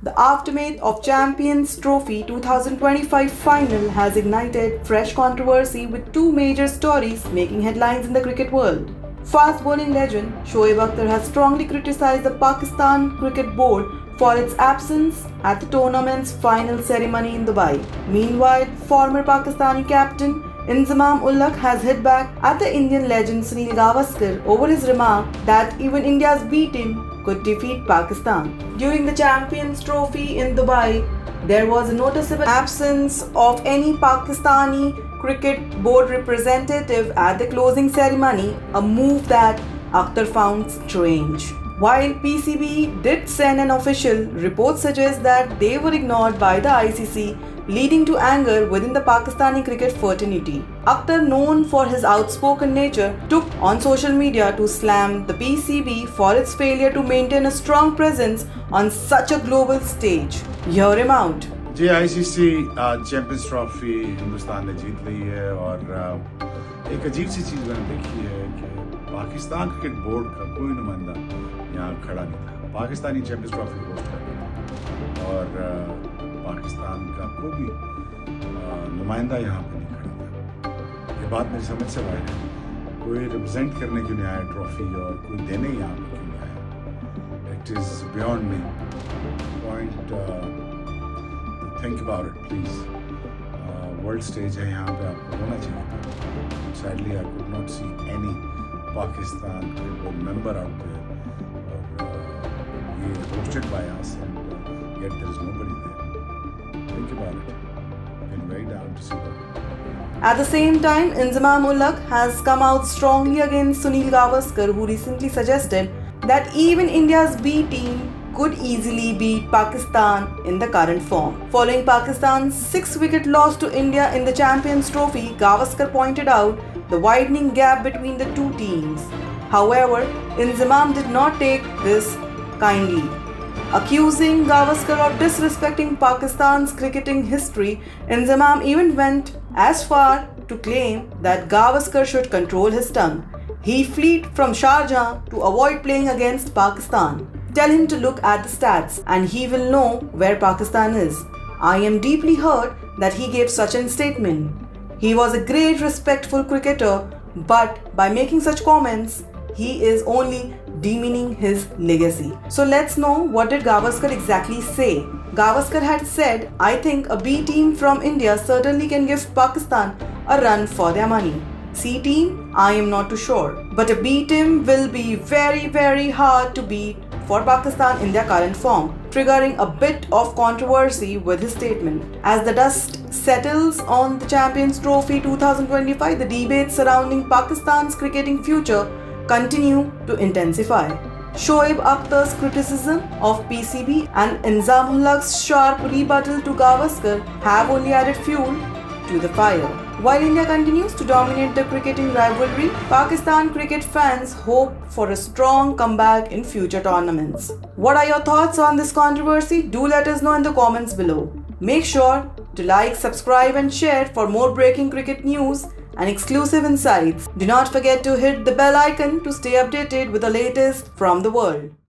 The aftermath of Champions Trophy 2025 final has ignited fresh controversy with two major stories making headlines in the cricket world. Fast bowling legend Shoaib Akhtar has strongly criticized the Pakistan Cricket Board for its absence at the tournament's final ceremony in Dubai. Meanwhile, former Pakistani captain Inzamam-ul-Haq has hit back at the Indian legend Sunil Gavaskar over his remark that even India's B team could defeat Pakistan. During the Champions Trophy in Dubai, there was a noticeable absence of any Pakistani cricket board representative at the closing ceremony, a move that Akhtar found strange. While PCB did send an official, reports suggest that they were ignored by the ICC, leading to anger within the Pakistani cricket fraternity. Akhtar, known for his outspoken nature, took on social media to slam the PCB for its failure to maintain a strong presence on such a global stage. Hear him out. Ji ICC champions trophy Hindustan ने जीत ली है और एक अजीब सी चीज़ मैंने देखी है कि Pakistan cricket board का कोई नुमाइंदा यहाँ खड़ा नहीं था। पाकिस्तानी चैंपियंस ट्रॉफी को होस्ट कर और पाकिस्तान का कोई भी नुमाइंदा यहाँ पे नहीं खड़ा था। ये बात मेरी समझ से बाहर है। कोई रिप्रेजेंट करने क्यों नहीं आया ट्रॉफी और कोई देने यहाँ पे क्यों नहीं आया? It is beyond me point. Think about it please. World stage है, यहाँ पे आपको होना चाहिए। Sadly I could not see any Pakistan cricket member out there और ये hosted by us and yet there is nobody there. Think about it. I am very down to see that. At the same time, Inzamam-ul-Haq has come out strongly against Sunil Gavaskar, who recently suggested that even India's B team could easily beat Pakistan in the current form. Following Pakistan's 6-wicket loss to India in the Champions Trophy, Gavaskar pointed out the widening gap between the two teams. However, Inzamam did not take this kindly. Accusing Gavaskar of disrespecting Pakistan's cricketing history, Inzamam even went as far to claim that Gavaskar should control his tongue. He fled from Sharjah to avoid playing against Pakistan. Tell him to look at the stats and he will know where Pakistan is. I am deeply hurt that he gave such a statement. He was a great respectful cricketer, but by making such comments, he is only demeaning his legacy. So let's know what did Gavaskar exactly say. Gavaskar had said, I think a B team from India certainly can give Pakistan a run for their money. C team, I am not too sure. But a B team will be very hard to beat for Pakistan in their current form, triggering a bit of controversy with his statement. As the dust settles on the Champions Trophy 2025, the debates surrounding Pakistan's cricketing future continue to intensify. Shoaib Akhtar's criticism of PCB and Inzamam-ul-Haq's sharp rebuttal to Gavaskar have only added fuel to the fire. While India continues to dominate the cricketing rivalry, Pakistan cricket fans hope for a strong comeback in future tournaments. What are your thoughts on this controversy? Do let us know in the comments below. Make sure to like, subscribe and share for more breaking cricket news and exclusive insights. Do not forget to hit the bell icon to stay updated with the latest from the world.